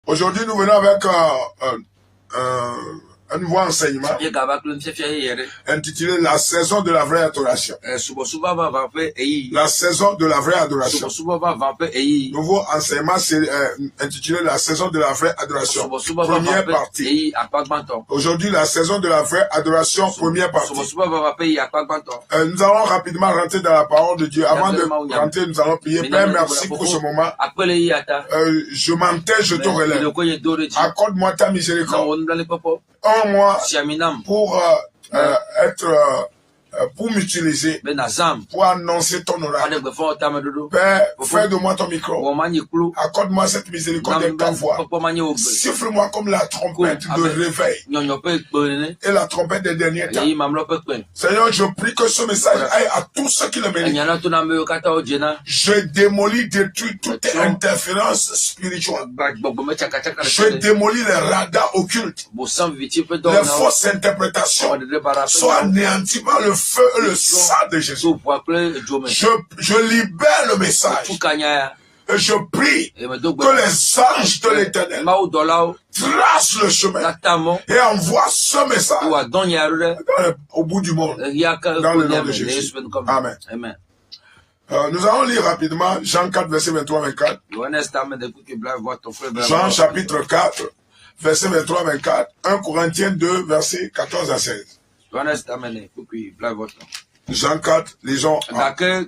Aujourd'hui, nous venons avec un nouveau enseignement intitulé La saison de la vraie adoration. La saison de la vraie adoration. Nouveau enseignement intitulé La saison de la vraie adoration. Première partie. Aujourd'hui, la saison de la vraie adoration, première partie. Nous allons rapidement rentrer dans la parole de Dieu. Avant de rentrer, nous allons prier. Père, merci pour ce moment. Je m'entête, je te relève. Accorde-moi ta miséricorde. Un mois pour pour m'utiliser, pour annoncer ton oracle. Père, fais de moi ton micro. Accorde-moi cette miséricorde de ta voix. Siffle-moi comme la trompette de réveil et la trompette des derniers temps. Seigneur, je prie que ce message aille à tous ceux qui le méritent. Je démolis, détruis toute interférence spirituelle. Je démolis les radars occultes. Les fausses interprétations sont anéanties par le feu et le sang de Jésus. Je libère le message. Et je prie que les anges de l'Éternel tracent le chemin et envoient ce message au bout du monde. Dans le nom de Jésus. Amen. Nous allons lire rapidement Jean 4, verset 23-24. Jean chapitre 4, verset 23-24. 1 Corinthiens 2, verset 14 à 16. Jean 4, lisons. Amen.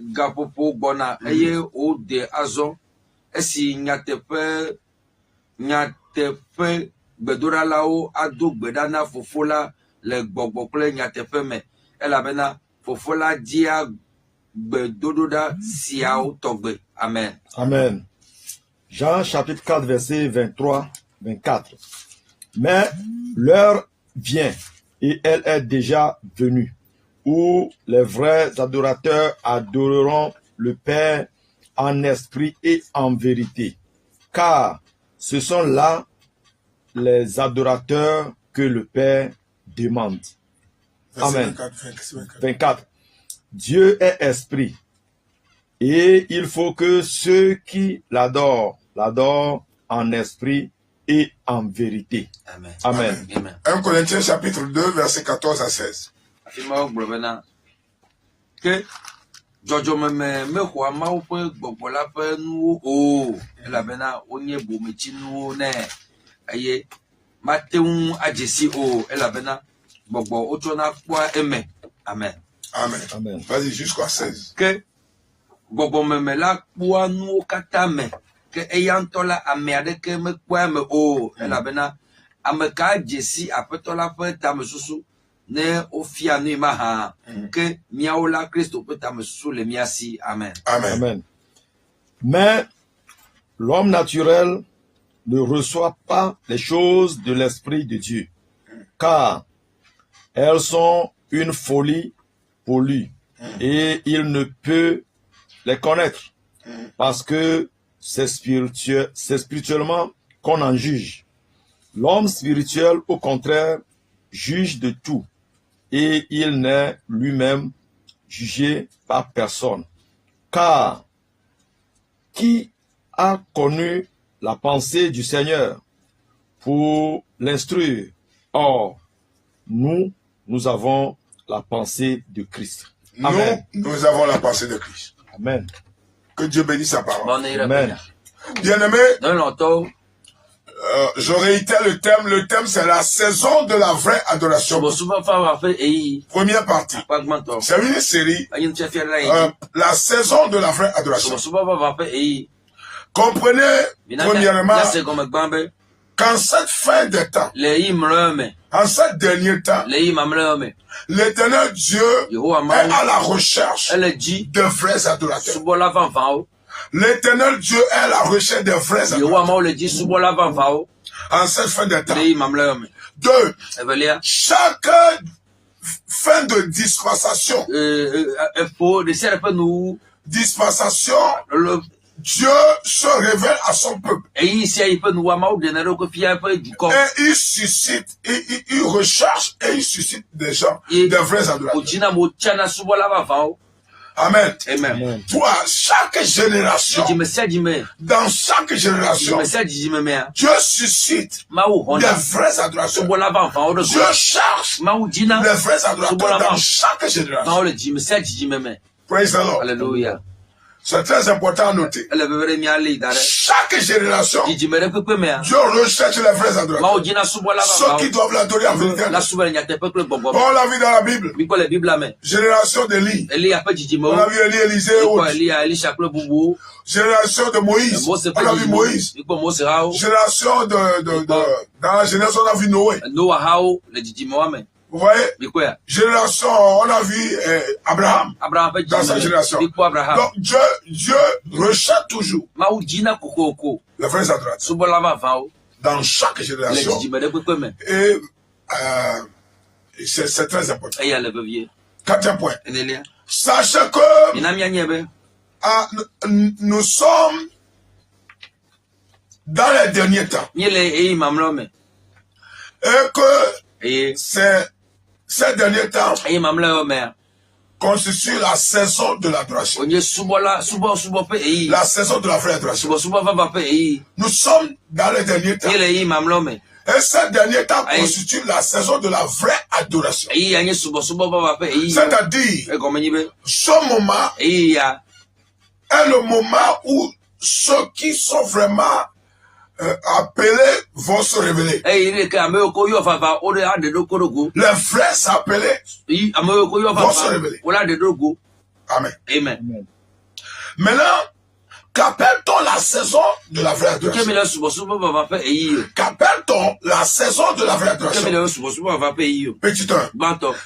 Amen. Jean chapitre 4, verset 23-24. Mais l'heure vient, et elle est déjà venue, où les vrais adorateurs adoreront le Père en esprit et en vérité. Car ce sont là les adorateurs que le Père demande. Amen. 24. Dieu est esprit, et il faut que ceux qui l'adorent, l'adorent en esprit et en vérité. Amen. Amen. Amen. 1 Corinthiens chapitre 2, verset 14 à 16. Amen. Amen. Amen. Vas-y, jusqu'à 16. Que eyantola ameadeke me kwame o elabena ameka jesi apetola pe tamesusu ne ofia ni maha que miaola Christo pe tamesusu le miasi. Amen. Amen. Amen. Mais l'homme naturel ne reçoit pas les choses de l'Esprit de Dieu, car elles sont une folie pour lui, et il ne peut les connaître, parce que c'est spirituellement qu'on en juge. L'homme spirituel, au contraire, juge de tout, et il n'est lui-même jugé par personne. Car qui a connu la pensée du Seigneur pour l'instruire? Or, nous avons la pensée de Christ. Nous avons la pensée de Christ. Amen. Que Dieu bénisse sa parole. Amen. Bien-aimé, je réitère le thème. Le thème, c'est la saison de la vraie adoration. Première partie. C'est une série. La saison de la vraie adoration. Comprenez, premièrement, qu'en cette fin des temps, en ce dernier temps, l'Éternel Dieu est à la recherche de vrais adorateurs. L'Éternel Dieu est à la recherche de vrais adorateurs. En cette fin des temps. Deux, chaque fin de dispensation, Dieu se révèle à son peuple. Et il suscite, il recherche et il suscite des gens, des vrais adorateurs. Amen. Amen. Toi, chaque génération, dans chaque génération, Dieu suscite des vrais adorateurs. Dieu cherche les vrais adorateurs dans chaque génération. Praise the Lord. Alléluia. C'est très important à noter. Chaque génération, Dieu recherche les vrais adorateurs. Ceux qui doivent l'adorer en vérité. On l'a vu dans la Bible. Génération d'Élie. On a vu Élie, Élisée et autres. Génération de Moïse. On a vu Moïse. Génération dans la génération, on a vu Noé. Vous voyez? Génération, on a vu Abraham dans sa génération. Donc Dieu recherche toujours les vrais adorateurs dans chaque génération. Et c'est très important. Quatrième point. Sachez que nous sommes dans les derniers temps. Et que ces derniers temps constituent la saison de l'adoration. La saison de la vraie adoration. Nous sommes dans les derniers temps. Et ces derniers temps constituent la saison de la vraie adoration. C'est-à-dire, ce moment est le moment où ceux qui sont vraiment appelés vont se révéler. Les vrais appelés vont se révéler. Amen. Amen. Maintenant, qu'appelle-t-on la saison de la vraie adoration? Qu'appelle-t-on la saison de la vraie adoration? Petit 1.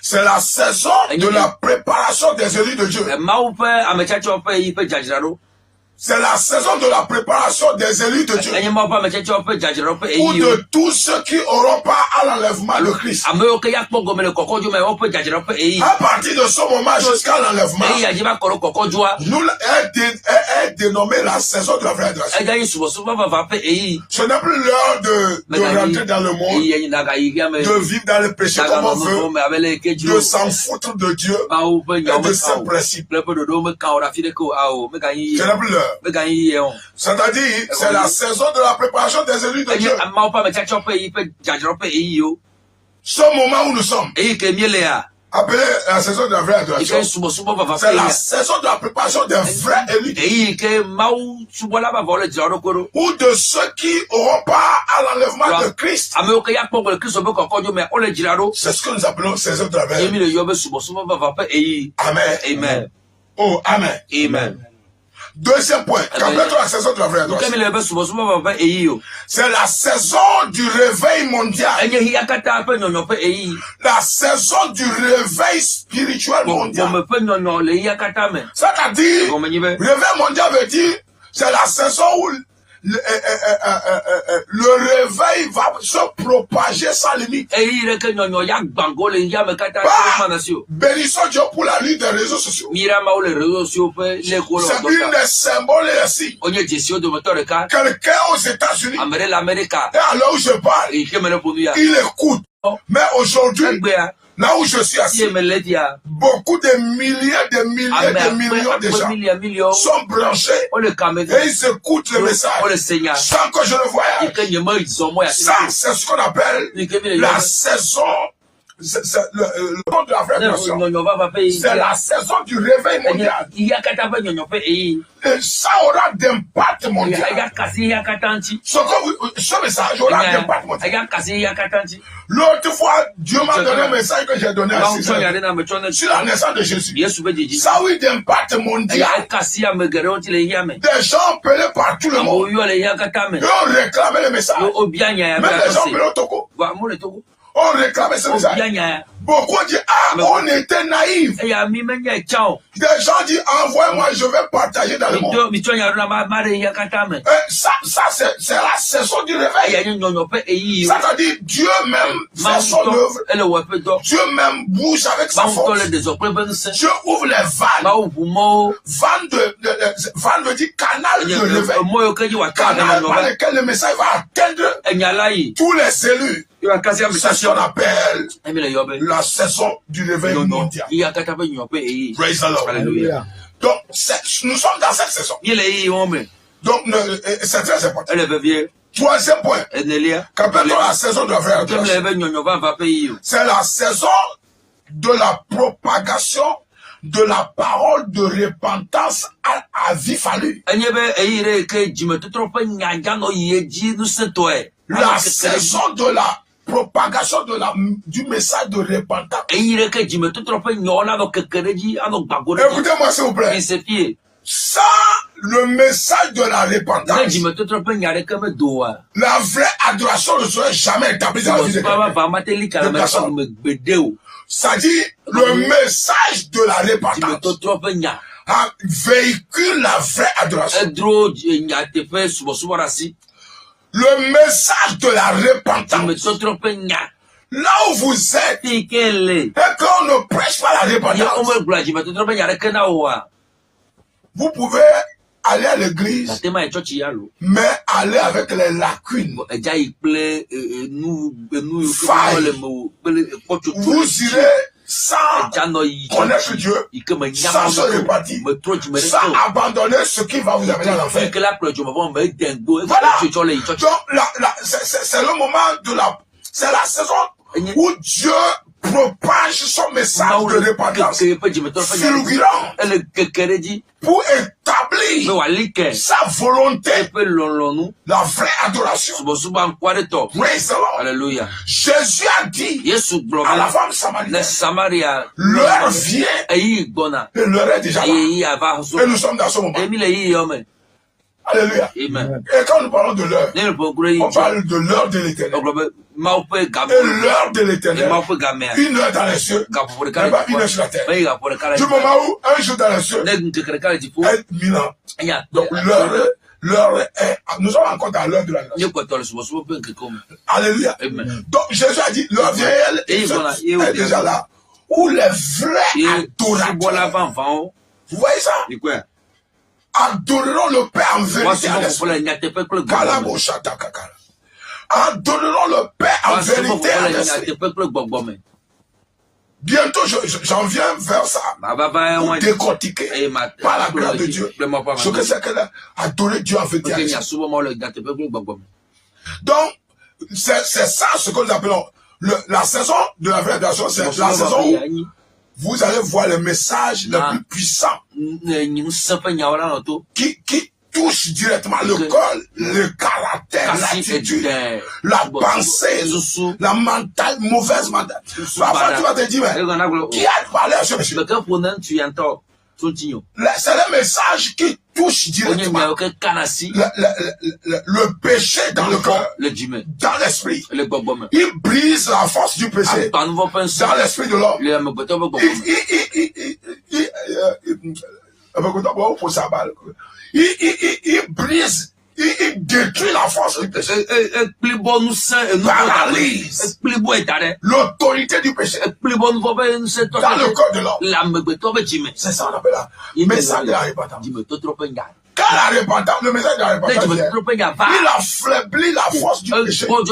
C'est la saison de la préparation des élus de Dieu. C'est la saison de la préparation des élus de Dieu. Ou de tous ceux qui n'auront pas à l'enlèvement de Christ. À partir de ce moment jusqu'à l'enlèvement, nous est dénommé la saison de la vraie adoration. Ce n'est plus l'heure de rentrer dans le monde, de vivre dans le péché comme on veut, de s'en foutre de Dieu et de ses principes. Ce n'est plus l'heure. C'est-à-dire, c'est la saison de la préparation des élus de Dieu. Ce moment où nous sommes, appelé la saison de la vraie adoration, c'est la saison de la préparation des vrais élus. Ou de ceux qui n'auront pas à l'enlèvement de Christ. C'est ce que nous appelons saison de la vraie adoration. Amen. Amen. Oh, amen. Amen. Deuxième point, qu'appelle-t-on la saison de la vraie adoration? C'est la saison du réveil mondial. La saison du réveil spirituel mondial. C'est-à-dire, réveil mondial veut dire, c'est la saison où le réveil va se propager sans limite. Bénissons Dieu pour la lutte des réseaux sociaux. C'est une des symboles ici. Quelqu'un aux États-Unis, et alors où je parle, il écoute. Mais aujourd'hui, là où je suis assis, beaucoup de milliers, de millions de gens sont branchés et ils écoutent le message sans que je le voie. Ça, c'est ce qu'on appelle la saison le temps de la vraie nation. C'est la saison du réveil mondial. Et ça aura d'impact mondial. Ce message aura d'impact mondial. L'autre fois, Dieu m'a donné un message que j'ai donné à César sur la naissance de Jésus. Ça a eu d'impact mondial. Des gens appelés par tout le monde. Ils ont réclamé le message. Même les gens appelés au Togo. On réclamait ce message. Beaucoup disent, ah, on était naïfs. Des gens disent, envoie-moi, je vais partager dans le monde. Ça c'est la saison du réveil. Ça veut dire, Dieu même fait son œuvre. Dieu même bouge avec sa force. Dieu ouvre les vannes. Vanne veut dire canal de réveil. Canal par lequel le message va atteindre tous les cellules. C'est ce qu'on appelle la saison du réveil mondial. Praise the Lord. Alléluia. Donc, nous sommes dans cette saison. Donc, c'est très important. Troisième point. Qu'appelle-t-on la saison de la vraie adoration? C'est la saison de la propagation de la parole de repentance à vif allure. La saison de la propagation du message de repentance. Écoutez-moi s'il vous plaît. Ça, le message de la repentance, la vraie adoration ne serait jamais établie dans la vie de personne. Ça dit, le message de la repentance véhicule la vraie adoration. Le message de la repentance. Là où vous êtes, et qu'on ne prêche pas la repentance, vous pouvez aller à l'église, mais aller avec les lacunes. Vous irez sans connaître Dieu, sans se répartir, sans abandonner ce qui va vous amener à l'enfer. Voilà. Donc, c'est le moment de c'est la saison où Dieu propage son message de repentance fulgurant pour établir sa volonté, la vraie adoration. Praise the Lord. Alléluia. Jésus a dit à la femme samarienne, l'heure vient et l'heure est déjà là. Et nous sommes dans ce moment. Alléluia. Amen. Et quand nous parlons de l'heure, on parle de l'heure de l'éternel. Et l'heure de l'éternel, une heure dans les cieux, n'est pas une heure sur la terre. Du moment où un jour dans les cieux est 1000 ans. Donc l'heure est, nous sommes encore dans l'heure de la grâce. Alléluia. Donc Jésus a dit, l'heure vient est déjà là, où les vrais adorateurs, vous voyez ça? Adoreront le Père en vérité. Adoreront le Père en vérité. Bientôt, j'en viens vers ça. Pour décortiquer par la grâce de Dieu ce que c'est que adorer Dieu en vérité. Donc, c'est ça ce que nous appelons la saison de la vraie adoration. C'est la saison où vous allez voir le message le plus puissant qui touche directement le corps, le caractère, l'attitude, la pensée, la mentale, mauvaise mentale. Parfois, tu vas te dire, mais qui a parlé à ce monsieur? C'est le message qui touche directement le péché dans le corps, dans l'esprit. Il brise la force du péché dans l'esprit de l'homme. Il brise, il détruit la force du péché. Paralyse l'autorité du péché dans le corps de l'homme. C'est ça qu'on appelle le message de la repentance. Quand la repentance, le message de la repentance, il affaiblit la force du péché dans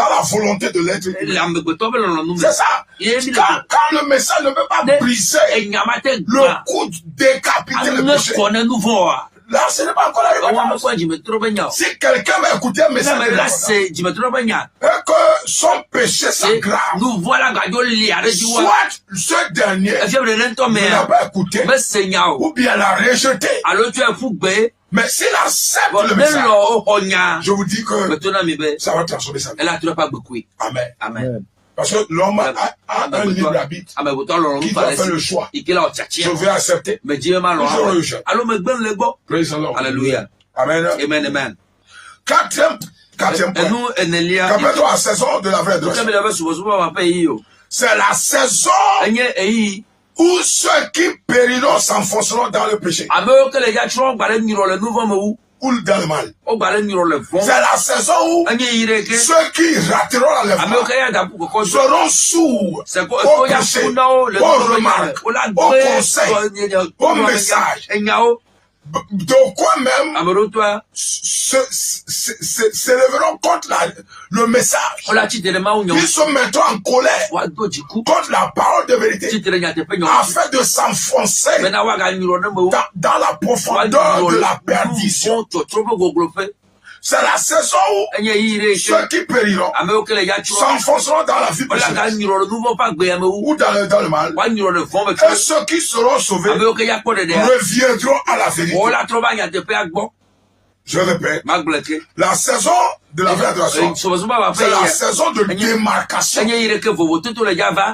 la volonté de l'être humain. C'est ça. Quand le message ne peut pas briser le coup décapiter le péché, Là, ce n'est pas encore la repentance. Si quelqu'un va écouter un message de repentance, et que son péché s'aggrave, soit ce dernier ne l'a pas écouté, ou bien l'a rejeté. Mais s'il accepte le message, je vous dis que ça va transformer sa vie. Amen. Amen. Parce que l'homme a un libre arbitre qui doit faire le choix. Je vais accepter, je rejette. Praise the Lord. Alléluia. Amen. Amen, amen. Quatrième point. Rappelle-toi la saison de la vraie droite. C'est la saison où ceux qui périront s'enfonceront dans le péché ou dans le mal. C'est la saison où ceux qui rateront l'enlèvement seront sourds au péché, aux remarques, aux conseils, aux messages. De quoi même s'élèveront contre le message. Ils se mettront en colère contre la parole de vérité afin de s'enfoncer dans la profondeur de la perdition. C'est la saison où ceux qui périront s'enfonceront dans la vie pécheresse ou dans le mal. Et ceux qui seront sauvés reviendront à la vérité. Je répète, la saison de la vraie adoration, c'est la saison de démarcation.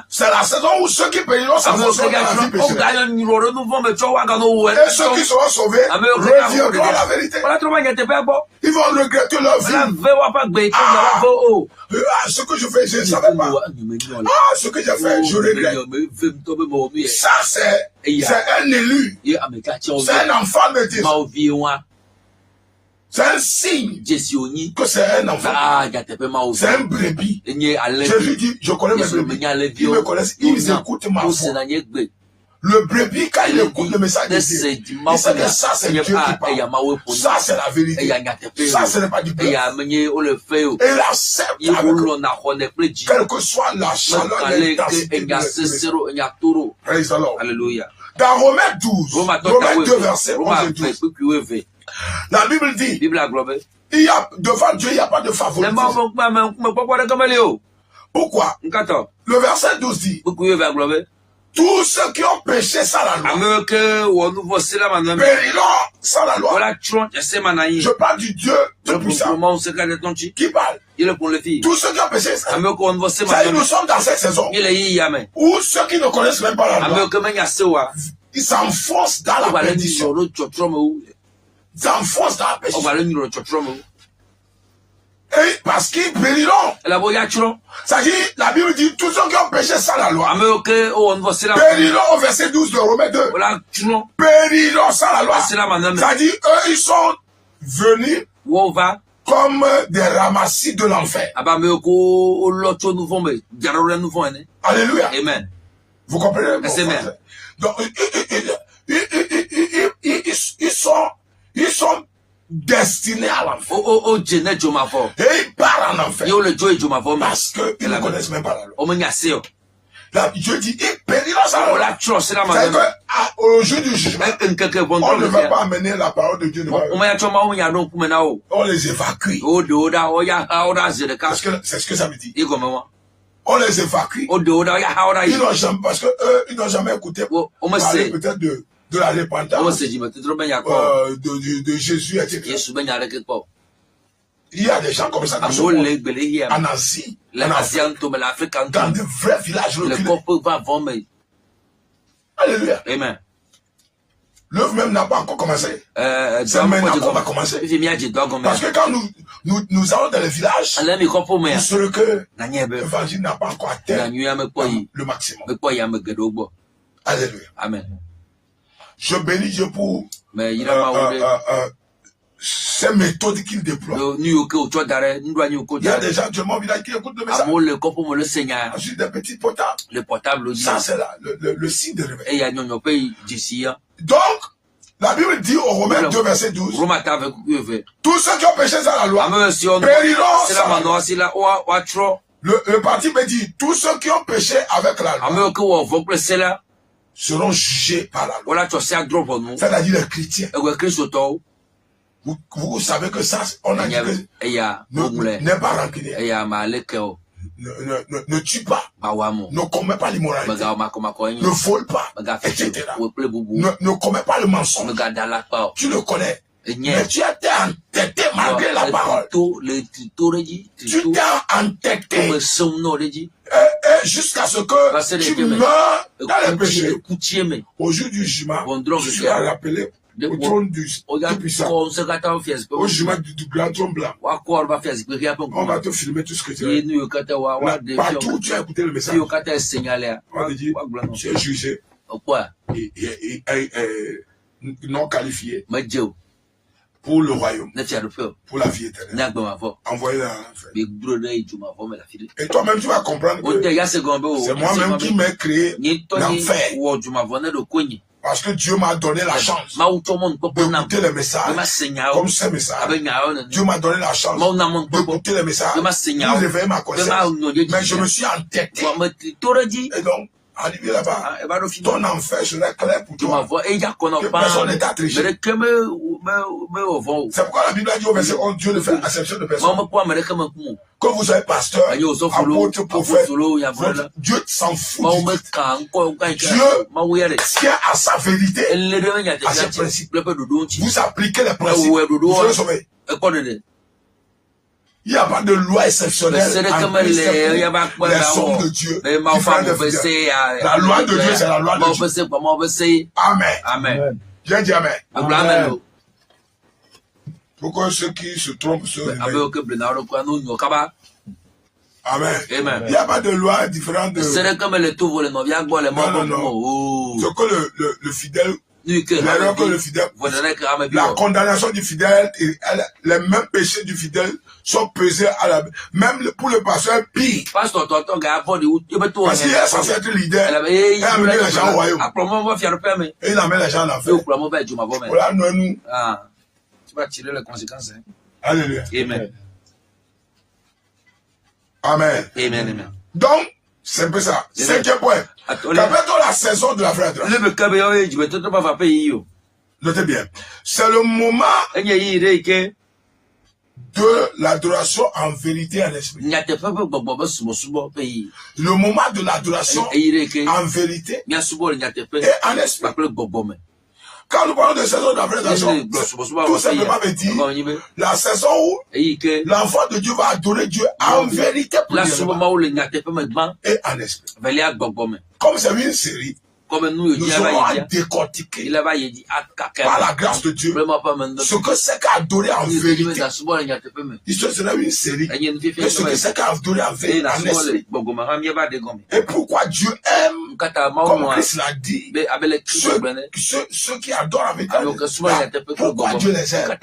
C'est la saison où ceux qui périront s'enfonceront dans la vie pécheresse. Et ceux qui seront sauvés reviendront à la vérité. Ils vont regretter leur vie. Ce que je fais, je ne savais pas. Ce que j'ai fait, je regrette. Ça, c'est un élu. C'est un enfant de Dieu. C'est un signe que c'est un enfant. C'est un brebis. Jésus dit, je connais mes brebis. Ils me connaissent, ils écoutent ma voix. Le brebis, quand il écoute le message de Dieu, il sait que ça c'est Dieu qui parle. Ça c'est la vérité. Ça ce n'est pas du bluff. Et il accepte avec quelle que soit la chaleur et l'intensité de l'esprit. Praise the Lord. Alléluia. Dans Romains 12, Romains 2 versets 11 et 12. La Bible dit, il y a, devant Dieu, il n'y a pas de favoritisme. Pourquoi? Le verset 12 dit, tous ceux qui ont péché sans la loi périront sans la loi. Je parle du Dieu Tout-Puissant qui parle. Tous ceux qui ont péché sans la loi. Ça, nous sommes dans cette saison où ceux qui ne connaissent même pas la loi, ils s'enfoncent dans la perdition. Ils s'enfoncent dans la péché. Et parce qu'ils périront. Ça dit, la Bible dit, tous ceux qui ont péché sans la loi périront au verset 12 de Romains 2. Périront sans la loi. Ça dit, eux, ils sont venus comme des ramassis de l'enfer. Alléluia. Amen. Vous comprenez? Donc, ils sont destinés à l'enfer. Et ils partent en enfer. Parce qu'ils ne connaissent même pas la loi. Là, Dieu dit, ils périront sans la loi. C'est qu'au jour du jugement, on ne va pas amener la parole de Dieu. On les évacue. C'est ce que ça veut dire. On les évacue. Parce qu'ils n'ont jamais écouté parler peut-être de la repentance, de Jésus, etc. Il y a des gens comme ça dans ce monde. En Asie, dans de vrais villages reculés. Alléluia. Amen. L'œuvre même n'a pas encore commencé. C'est maintenant qu'on va commencer. Parce que quand nous allons dans les villages, nous saurons que l'évangile n'a pas encore atteint le maximum. Alléluia. Amen. Je bénis Dieu pour ces méthodes qu'il déploie. Il y a des gens actuellement au village qui écoutent le message. Ensuite, des petits portables. Ça, c'est le signe de réveil. Donc, la Bible dit au Romains 2, verset 12, tous ceux qui ont péché sans la loi périront sans la loi. Le parti me dit, tous ceux qui ont péché avec la loi seront jugés par la loi. Voilà, tu sais à drop nous. C'est-à-dire les chrétiens. Vous savez que ça, on a dit que n'est pas rancunier. Ne tue pas. Ne commet pas l'immoralité. Ne vole pas. Etc. Ne commet pas le mensonge. Tu le connais. Mais tu as été entêté malgré la parole. Tu t'es entêté. Jusqu'à ce que tu meurs dans les péchés. Au jour du jugement, tu seras rappelé au trône du puissant. Au jugement du grand trône blanc. On va te filmer tout ce que tu as. Partout où tu as écouté le message. On va te dire, tu es jugé. Non qualifié. Pour le royaume, pour la vie éternelle. Envoyé dans l'enfer. Et toi-même, tu vas comprendre que c'est moi-même qui m'ai créé l'enfer. Parce que Dieu m'a donné la chance d'écouter les messages comme ces messages. Dieu m'a donné la chance d'écouter les messages pour réveiller ma conscience. Mais je me suis entêté. Et donc, arrivé là-bas, ton enfer serait clair pour toi. Que personne n'est à tricher. C'est pourquoi la Bible a dit au verset 11, Dieu ne fait acception de personne. Que vous soyez pasteur, apôtre, prophète, Dieu s'en fout. Dieu tient à sa vérité, à ses principes. Vous appliquez les principes, vous serez sauvés. Il n'y a pas de loi exceptionnelle en Christ, les sommes de Dieu. La loi de Dieu, c'est la loi de Dieu. Amen. Amen. J'ai dit Amen. Amen. Pourquoi ceux qui se trompent se réveillent? Amen. Amen. Il n'y a pas de loi différente de... Non. Ce que le fidèle... L'erreur que le fidèle, la condamnation du fidèle, les mêmes péchés du fidèle sont pesés à la, même pour le pasteur pire. Parce qu'il est censé être leader et amener les gens au royaume. Et il amène les gens en enfer. Voilà, nous. Tu vas tirer les conséquences. Alléluia. Amen. Amen. Amen. Donc, c'est un peu ça. Cinquième point. Qu'appelle-t-on la saison de la vraie adoration? Notez bien. C'est le moment de l'adoration en vérité et en esprit. Le moment de l'adoration en vérité et en esprit. Quand nous parlons de saison de la vraie adoration, tout simplement veut dire la saison où l'enfant de Dieu va adorer Dieu en vérité et en esprit. Comme c'est une série, nous aurons à décortiquer par la grâce de Dieu ce que c'est qu'adorer en vérité. Ici, ce n'est une série. Et ce que c'est qu'adorer en vérité en esprit. Et pourquoi Dieu aime, comme Christ l'a dit, ceux qui adorent en vérité. Pourquoi Dieu les aime?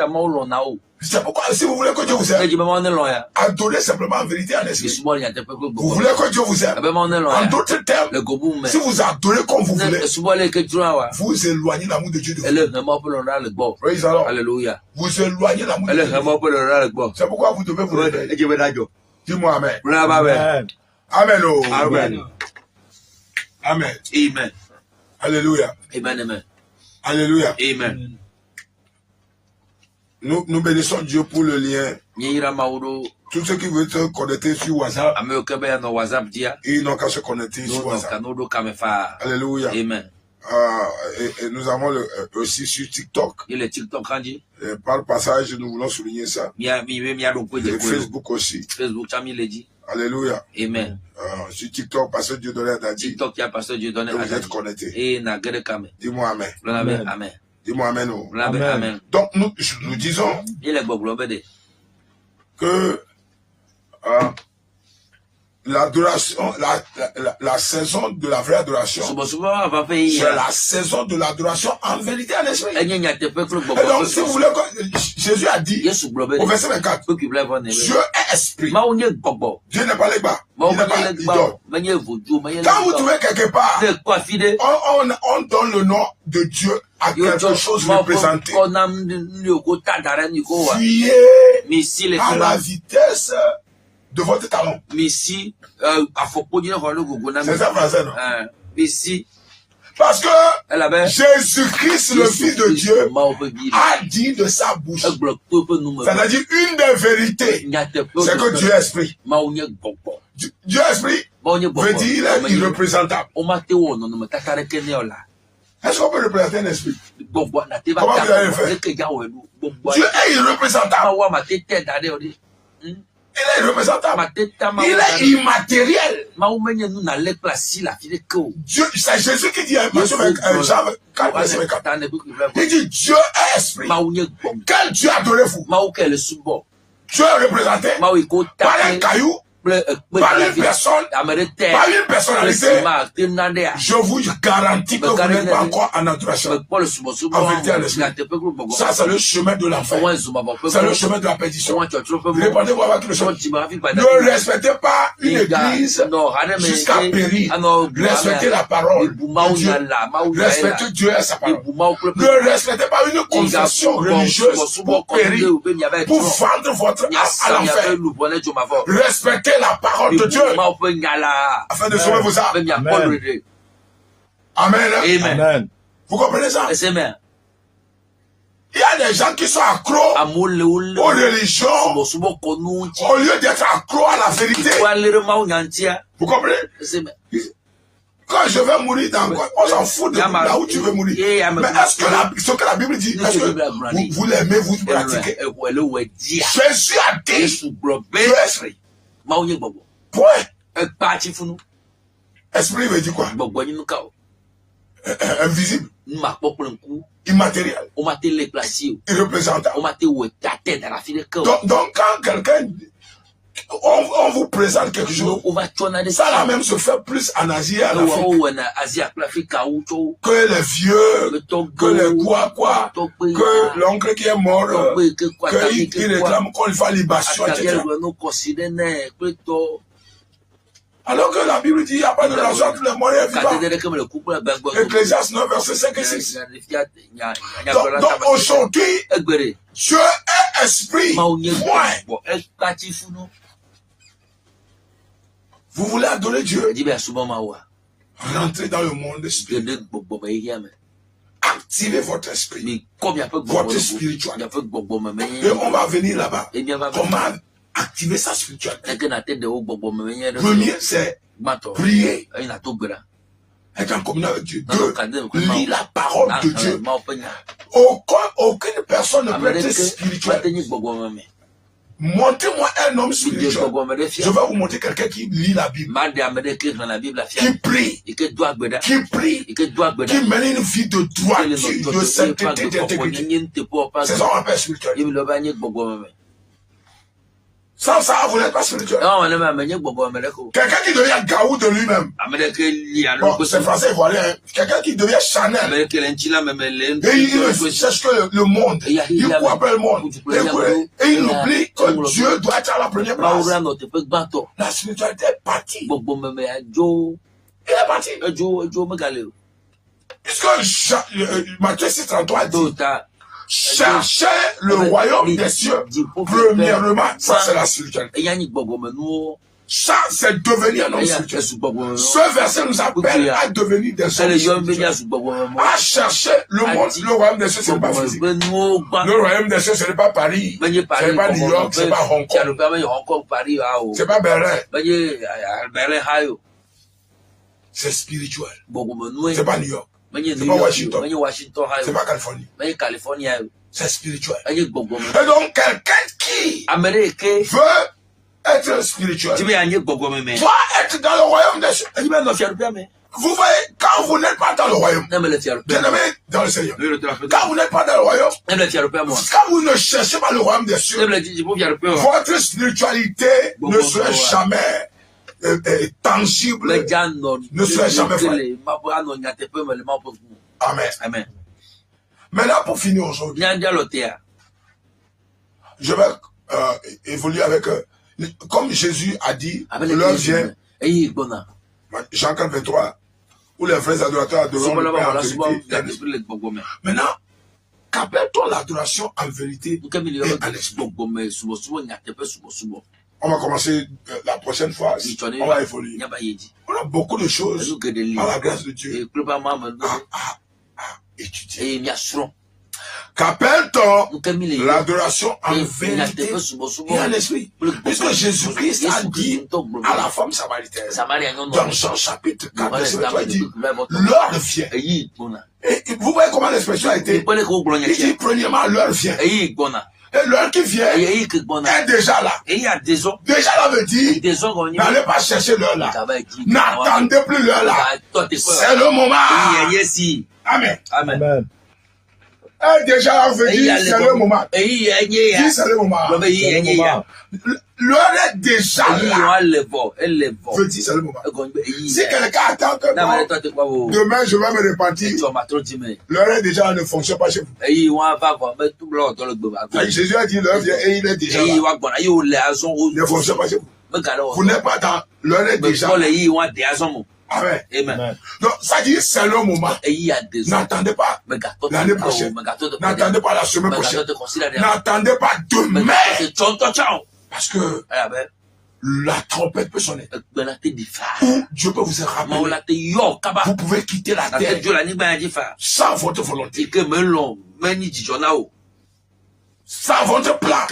C'est pourquoi, si vous voulez que Dieu vous aime, adorez simplement en vérité en esprit. Vous voulez que Dieu vous aime. En d'autres termes, si vous adorez comme vous voulez, vous éloignez l'amour de Dieu de vous. Praise the Lord. Alléluia. Vous éloignez l'amour de Dieu. C'est pourquoi vous devez vous réveiller. Dis-moi Amen. Amen. Amen. Oh. Amen. Amen. Amen. Alléluia. Amen. Alléluia. Amen. Nous bénissons Dieu pour le lien. Tous ceux qui veulent se connecter sur WhatsApp, ils n'ont qu'à se connecter sur WhatsApp. Alléluia. Amen. Et nous avons aussi sur TikTok. Par le passage, nous voulons souligner ça. Et Facebook aussi. Alléluia. Amen. Sur TikTok, Pasteur Dieudonné a dit. Vous êtes connectés. Dis-moi Amen. Amen. Dis-moi Amen. Amen. Donc nous disons que l'adoration, la saison de la vraie adoration, c'est la saison de l'adoration en vérité en esprit. Et donc, si vous voulez que Jésus a dit au verset 24, Dieu est esprit. Dieu n'est pas les bas. Il n'est pas l'idole. Quand vous trouvez quelque part, on donne le nom de Dieu à quelque chose représenté. Fuyez à la vitesse de votre talon. C'est ça français, non? Parce que Jésus-Christ, le Fils de Dieu, a dit de sa bouche. C'est-à-dire une des vérités, c'est que Dieu est esprit. Dieu est esprit veut dire il est irreprésentable. Est-ce qu'on peut représenter un esprit? Comment vous allez faire? Dieu est irreprésentable. Il est irreprésentable. Il est immatériel. Dieu, c'est Jésus qui dit à Jean 4, verset 24. Il dit Dieu est esprit. Quel Dieu adorez-vous? Dieu est représenté par un caillou, par une personne, par une personnalité. Je vous garantis que vous n'êtes pas encore en adoration. En vérité, à l'esprit. Ça, c'est le chemin de l'enfer. C'est le chemin de la perdition. Répondez-vous avec le chemin. Ne respectez pas une église jusqu'à périr. Respectez la parole de Dieu. Respectez Dieu et sa parole. Ne respectez pas une confession religieuse pour périr, pour vendre votre âme à l'enfer. Respectez la parole de Dieu afin de sauver vos âmes. Amen. Amen. Vous comprenez ça? Il y a des gens qui sont accros aux religions au lieu d'être accros à la vérité. Vous comprenez? Quand je vais mourir dans quoi, on s'en fout de là où tu veux mourir. Mais est-ce que ce que la Bible dit, est-ce que vous l'aimez, vous pratiquez? Jésus a dit, Dieu est esprit. Point. Esprit veut dire quoi? Invisible, immatériel, irreprésentable. Donc quand quelqu'un, on vous présente quelque chose, ça là même se fait plus en Asie et en Afrique. Que les vieux, que les quoi, que l'oncle qui est mort, qu'il réclame qu'on lui fasse libation, etc. Alors que la Bible dit, il n'y a pas de relation entre les morts et les vivants. Ecclésiaste 9, verset 5 et 6. Donc aujourd'hui, Dieu est esprit. Point. Vous voulez adorer Dieu? Rentrez dans le monde spirituel. Activez votre esprit. Votre spirituel. Et on va venir là-bas. Comment activer sa spiritualité? Premier, c'est prier. Être en communion avec Dieu. Deux, lire la parole de Dieu. Aucune personne ne peut être spirituelle. Montrez-moi un homme spirituel. Je vais vous montrer quelqu'un qui lit la Bible, qui prie, qui mène une vie de droiture, de sainteté, d'intégrité. C'est ça un père spirituel. Sans ça, vous n'êtes pas spirituel. Quelqu'un qui devient gaou de lui-même. Bon, c'est français ivoirien. Quelqu'un qui devient Chanel. Et il cherche que le monde. Il croit pas le monde. Et il oublie que Dieu doit être à la première place. La spiritualité est partie. Il est parti. Puisque Matthieu 6:33 dit, cherchez le royaume des cieux. Premièrement, ça c'est la spiritualité. Ça, c'est devenir un homme spirituel. Ce verset nous appelle à devenir des hommes spirituels. À chercher le monde, le royaume des cieux, ce n'est pas physique. Le royaume des cieux, ce n'est pas Paris. Ce n'est pas New York, ce n'est pas Hong Kong. Ce n'est pas Berlin. C'est spirituel. Ce n'est pas New York. C'est pas Washington. C'est pas Californie. C'est spirituel. Et donc, quelqu'un qui veut être spirituel doit être dans le royaume des cieux. Vous voyez, quand vous n'êtes pas dans le royaume, bien-aimé dans le Seigneur, quand vous n'êtes pas dans le royaume, quand vous ne cherchez pas le royaume des cieux, votre spiritualité ne sera jamais tangible, ne sera jamais vraie. Amen. Maintenant, pour finir aujourd'hui, je vais évoluer avec, comme Jésus a dit, l'heure vient, Jean 4, 23, où les vrais adorateurs adoreront le Père en vérité. Maintenant, qu'appelle-t-on l'adoration en vérité et en esprit? On va commencer la prochaine fois. On va évoluer. On a beaucoup de choses par la grâce de Dieu à étudier. Qu'appelle-t-on l'adoration en vérité et en esprit? Puisque Jésus-Christ a dit à la femme samaritaine dans Jean chapitre 4, il dit, l'heure vient. Et vous voyez comment l'expression a été? Il dit premièrement, l'heure vient. Et l'heure qui vient est déjà là. Déjà là veut dire, n'allez pas chercher l'heure là. N'attendez plus l'heure là. C'est le moment. Amen. Amen. Déjà là veut dire, c'est le moment. Dis c'est le moment. L'heure est déjà là. Veut dire c'est le moment. Si quelqu'un attend que demain je vais me repentir, l'heure est déjà là, ne fonctionne pas chez vous. Jésus a dit l'heure vient et il est déjà là. Ne fonctionne pas chez vous. Vous n'êtes pas dans l'heure est déjà là. Amen. Amen. Donc, ça dit, c'est le moment. N'attendez pas l'année prochaine. N'attendez pas la semaine prochaine. N'attendez pas demain. Parce que la trompette peut sonner. Ou Dieu peut vous rappeler. Vous pouvez quitter la terre sans votre volonté. Sans votre plan.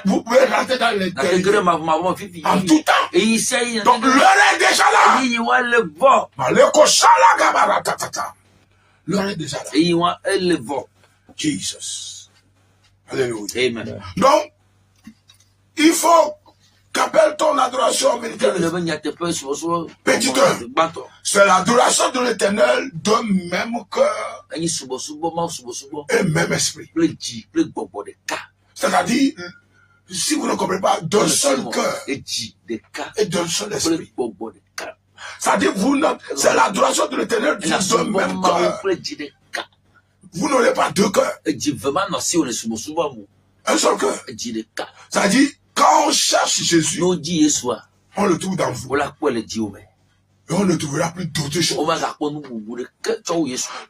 Vous pouvez rentrer dans l'éternité en tout temps. Donc l'heure est déjà là. L'heure est déjà là. Jesus. Alléluia. Amen. Donc, il faut qu'appelle ton adoration militaire. Petit 1. C'est l'adoration de l'Éternel d'un même cœur et même esprit. C'est-à-dire, si vous ne comprenez pas, d'un seul cœur et d'un seul esprit. C'est-à-dire, c'est l'adoration de l'Éternel d'un même cœur. Vous n'aurez pas deux cœurs. Un seul cœur. C'est-à-dire, quand on cherche Jésus, on le trouve dans vous. Et on ne trouvera plus d'autres choses.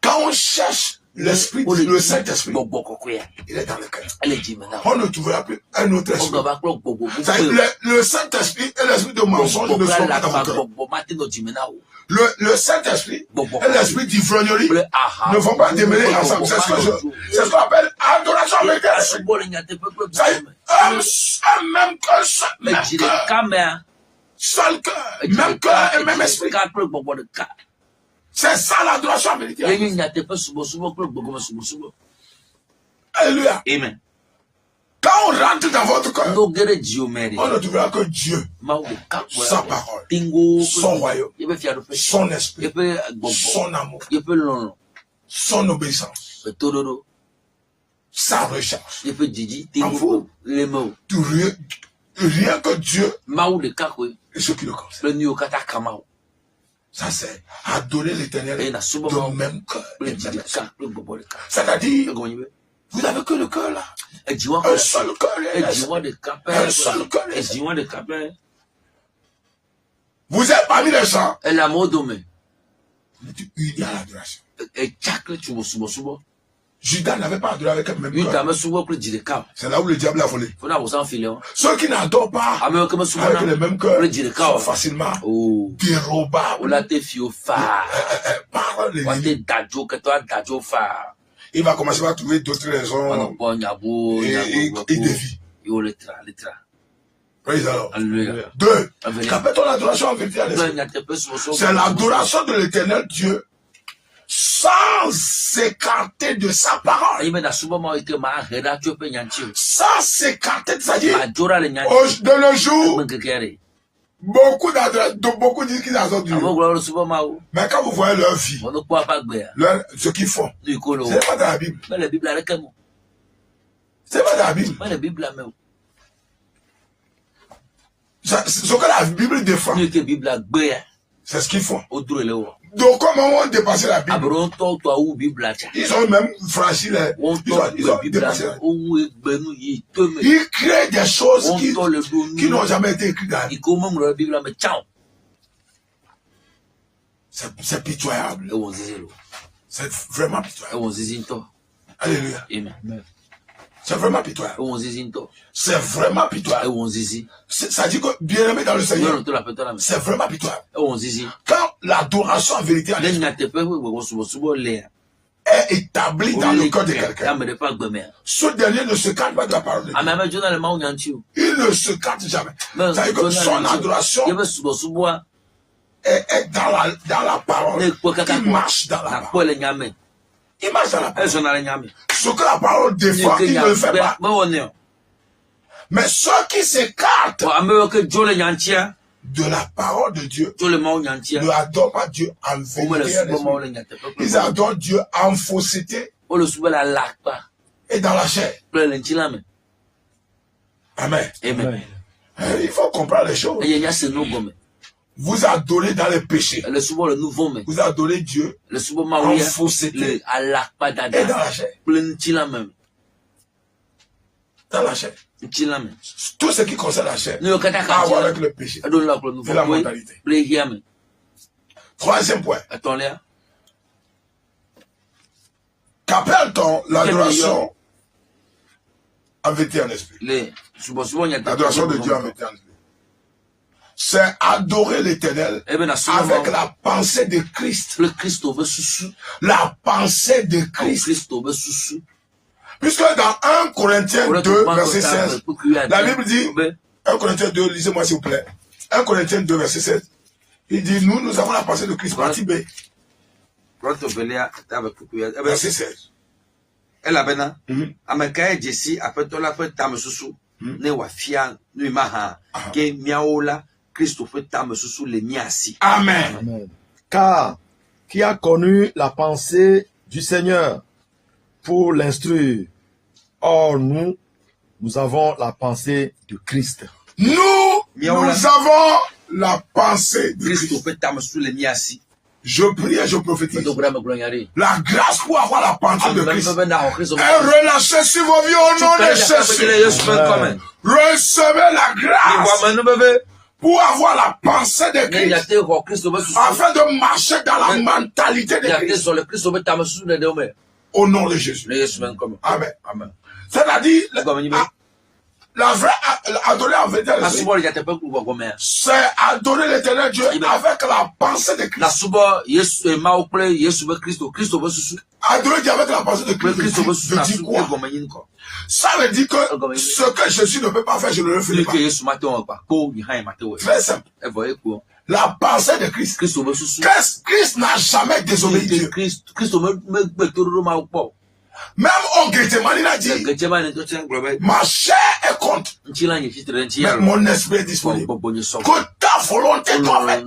Quand on cherche l'esprit, le Saint-Esprit, il est dans le cœur. On ne trouvera plus un autre esprit. Le Saint-Esprit et l'esprit de mensonge ne sont pas dans mon cœur. Le Saint-Esprit et l'esprit d'ivrognerie ne vont pas démêler ensemble. C'est ce qu'on appelle adoration avec l'esprit. Un même cœur, seul cœur, même cœur et même esprit. C'est ça l'adoration américaine. Alléluia. Amen. Quand on rentre dans votre cœur, on ne trouvera que Dieu, sa parole, son royaume, son esprit, son amour, son obéissance, sa recherche. En vous, rien que Dieu et ce qui le concerne. Ça, c'est adorer l'Éternel de même cœur. C'est-à-dire, vous n'avez que le cœur là. Un seul cœur. Un seul cœur. Vous êtes parmi les gens. Vous êtes unis à l'adoration. Judas n'avait pas adoré avec le même cœur. C'est là où le diable a volé. Ceux qui n'adorent pas avec le même cœur sont facilement dérobables par l'ennemi. Il va commencer à trouver d'autres raisons et défis. Praise the Lord. 2. Qu'appelle-t-on l'adoration en vérité à l'esprit? C'est l'adoration de l'Éternel Dieu sans s'écarter de sa parole. Sans s'écarter, c'est-à-dire, de nos jours, beaucoup disent qu'ils adorent Dieu. Mais quand vous voyez leur vie, ce qu'ils font, ce n'est pas dans la Bible. C'est pas dans la Bible. Ce que la Bible défend, c'est ce qu'ils font. Donc, comment on dépasse la Bible? Ils ont même franchi les... Ils ont dépassé. Ils créent des choses qui n'ont jamais été écrites dans la Bible. C'est pitoyable. C'est vraiment pitoyable. Alléluia. Amen. C'est vraiment pitoyable. C'est vraiment pitoyable. Ça dit que bien-aimé dans le Seigneur, c'est vraiment pitoyable. Quand l'adoration en vérité est établie dans le cœur de quelqu'un, ce dernier ne se calme pas de la parole de Dieu. Il ne se calme jamais. C'est-à-dire que son adoration est dans la parole. Il marche dans la parole. Il marche dans la parole. Ce que la parole défend, il ne le fait pas. Mais ceux qui s'écartent de la parole de Dieu ne adorent pas Dieu en vérité. Ils adorent Dieu en fausseté et dans la chair. Amen. Il faut comprendre les choses. Vous adorez dans les péchés. Vous adorez Dieu en fausseté et dans la chair. Dans la chair. Tout ce qui concerne la chair a à voir avec le péché et la mortalité. Troisième point. Qu'appelle-t-on l'adoration en vérité en esprit? L'adoration de Dieu en vérité en esprit. C'est adorer l'Éternel avec la pensée de Christ. La pensée de Christ. Puisque dans 1 Corinthiens 2, verset 16, la Bible dit, 1 Corinthiens 2, lisez-moi s'il vous plaît, 1 Corinthiens 2, verset 16, il dit, nous avons la pensée de Christ, partie B. Verset 16. Amen. Amen. Car qui a connu la pensée du Seigneur pour l'instruire? Or, nous avons la pensée de Christ. Nous avons la pensée de Christ. Je prie et je prophétise. La grâce pour avoir la pensée de Christ est relâchée sur vos vies au nom de Jésus. Recevez la grâce pour avoir la pensée de Christ, afin de marcher dans la mentalité de Christ. Au nom de Jésus. Amen. C'est-à-dire, la vraie adorer en vérité, c'est adorer l'éternel Dieu avec la pensée de Christ. Adorer Dieu avec la pensée de Christ veut dire quoi? Ça veut dire que ce que Jésus ne peut pas faire, je ne le ferai pas. Très simple. La pensée de Christ. Christ n'a jamais désobéi Dieu. Même au Gethsemane, il a dit, ma chair est contre, mais mon esprit est disponible. Que ta volonté soit faite.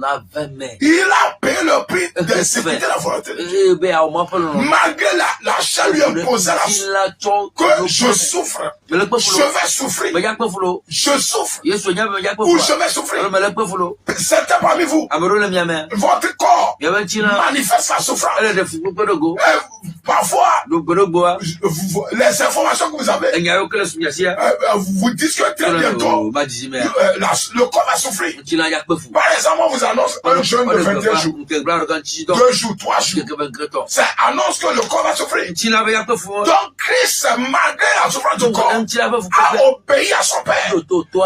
Il a payé le prix d'exécuter la volonté de Dieu. Malgré la chair lui imposait que je souffre. Je vais souffrir. Je souffre. Ou je vais souffrir. Certains parmi vous, votre corps manifeste la souffrance. Parfois, les informations que vous avez, vous disent que très bientôt, le corps va souffrir. Par exemple, on vous annonce un jeûne de 21 jours, 2 jours, 3 jours. Ça annonce que le corps va souffrir. Donc, Christ, malgré la souffrance du corps, a obéi à son Père.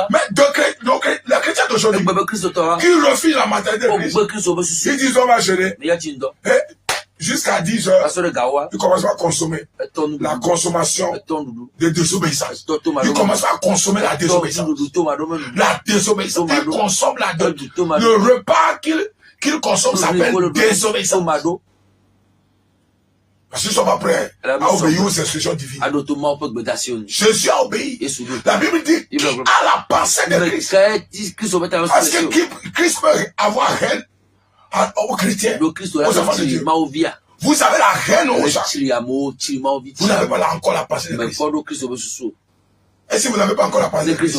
Mais donc, les chrétiens d'aujourd'hui, qui refusent la maternité de Christ, ils disent on va jeûner. Jusqu'à 10 heures, il commence à consommer la consommation de désobéissance. Il commence à consommer la désobéissance. La désobéissance. Il consomme la désobéissance. Le repas qu'il consomme s'appelle désobéissance. Parce qu'ils ne sont pas prêts à obéir aux instructions divines. Jésus a obéi. La Bible dit qu'il a la pensée de Christ. Parce que Christ peut avoir haine aux chrétiens, aux enfants de Dieu. Vous avez la haine aux gens. Vous n'avez pas encore la pensée de Christ. Et si vous n'avez pas encore la pensée de Christ,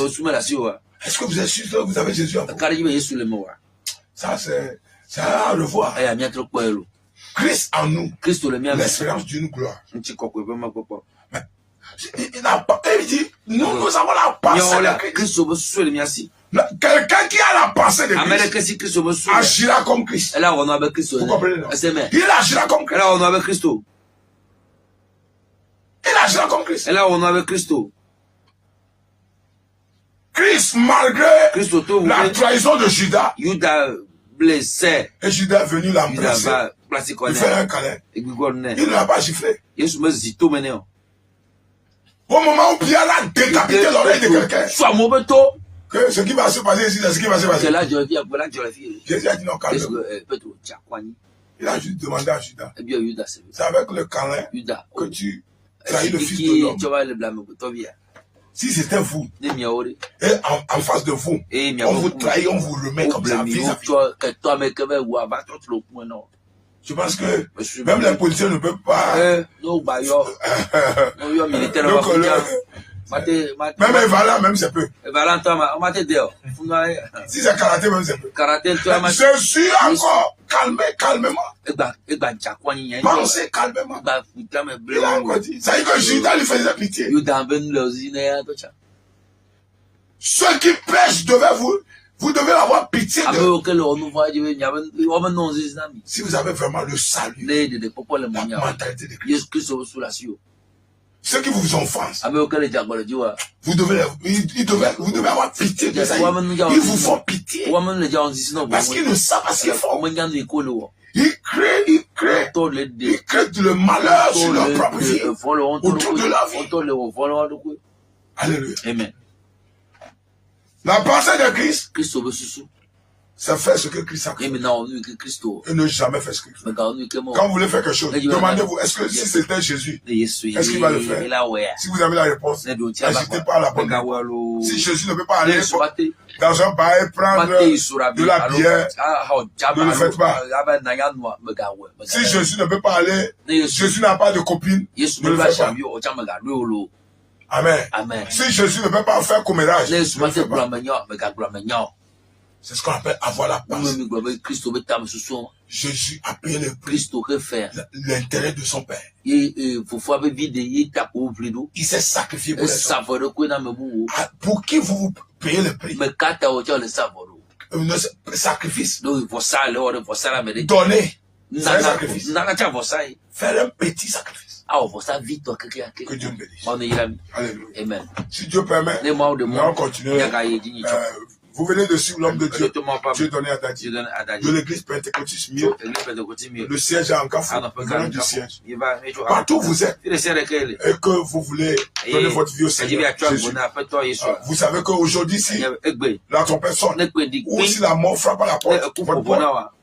est-ce que vous êtes sûr que vous avez Jésus en vous? Ça, c'est à revoir. Christ en nous, l'espérance d'une gloire. Il dit, nous avons la pensée de Christ. Quelqu'un qui a la pensée de Christ agira comme Christ. Vous comprenez? Il agira comme Christ. Il marchera comme Christ. Et là, on est avec Christo. Christ, malgré la trahison de Judas, blessé. Et Judas est venu l'embrasser. Il fait un câlin. Il ne l'a pas giflé. Au moment où Pierre a décapité l'oreille de quelqu'un, que ce qui va se passer ici, c'est ce qui va se passer. Jésus a dit non, calme. Il a juste demandé à Judas. C'est avec le câlin que tu trahis le Fils de l'homme. Si c'était vous, et en face de vous, on vous trahit, on vous remet comme ça, vis-à-vis. Je pense que même les policiers ne peuvent pas. Même Evala, même c'est peu. Si c'est karaté, même c'est peu. Je suis encore calmement. Pensez calmement. Il a encore dit. Ça veut dire que Judas lui faisait pitié. Ceux qui pêchent devaient vous devez avoir pitié si vous avez vraiment le salut, la mentalité de Christ. Ceux qui vous offensent, vous devez avoir pitié de ça. Ils vous font pitié. Parce qu'ils ne savent pas ce qu'ils font. Ils créent le malheur sur leur propre vie, autour de leur vie. Alléluia. Amen. La pensée de Christ, c'est faire ce que Christ a fait. Et ne jamais faire ce que Christ a fait. Quand vous voulez faire quelque chose, demandez-vous, est-ce que si c'était Jésus, est-ce qu'il va le faire? Si vous avez la réponse, n'hésitez pas à la bonne réponse. Si Jésus ne peut pas aller dans un bar et prendre de la bière, ne le faites pas. Si Jésus ne peut pas aller, Jésus n'a pas de copine, ne le faites pas. Amen. Si Jésus ne peut pas faire commérage, ne le faites pas. C'est ce qu'on appelle avoir la pensée. Jésus a payé le prix, l'intérêt de son Père. Il s'est sacrifié pour les hommes. Pour qui vous payez le prix? Sacrifice. Donner. C'est un sacrifice. Faire un petit sacrifice. Que Dieu bénisse. Alléluia. Amen. Si Dieu permet, nous allons continuer. Vous venez de suivre l'homme de Dieu. Dieu donné à Dadi. De l'église pentecôtiste mieux. Le siège est en Kafou. Nous allons du siège. Partout où vous êtes et que vous voulez donner votre vie au Seigneur Jésus. Vous savez qu'aujourd'hui, si la trompette sonne, ou si la mort frappe à la porte, votre porte,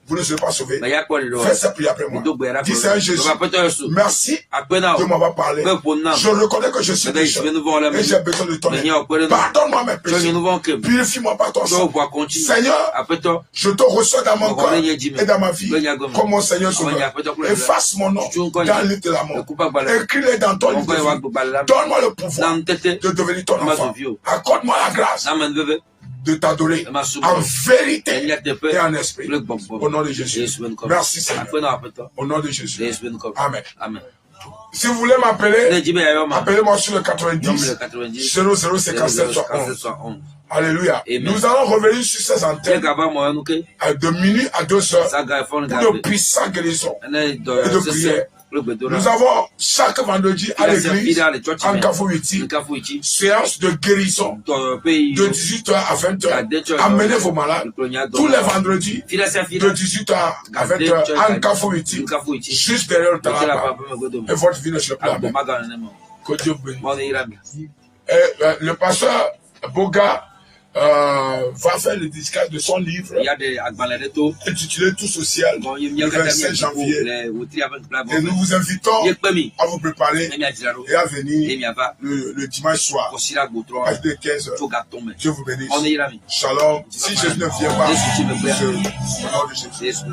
vous ne serez pas sauvé. Faites cette prière après moi. Dis Seigneur Jésus, merci de m'avoir parlé. Je reconnais que je suis pécheur et j'ai besoin de ton aide. Pardonne-moi mes péchés. Purifie-moi par ton sang. Seigneur, je te reçois dans mon cœur et dans ma vie comme mon Seigneur Sauveur. Efface mon nom dans le livre de la mort. Écris-le dans ton livre de vie. Donne-moi le pouvoir de devenir ton enfant. Accorde-moi la grâce de t'adorer en vérité et en esprit. Au nom de Jésus. Merci Seigneur. Au nom de Jésus. Amen. Si vous voulez m'appeler, appelez-moi sur le 90 0057 71. Alléluia. Nous allons revenir sur ces antennes de minuit à 2 heures pour de puissants guérisons et de prières. Nous avons chaque vendredi à l'église en Kafouiti séance de guérison de 18h à 20h. Amenez vos malades tous les vendredis de 18h à 20h en Kafouiti, juste derrière le Talaba. Et votre vie ne se plaît pas. Que Dieu bénisse. Et le pasteur Boga va faire le dédicace de son livre intitulé Tout social le 25 janvier. Et nous vous invitons à vous préparer et à venir le dimanche soir à 15h. Dieu vous bénisse. Shalom. Si Jésus ne vient pas, au nom de Jésus.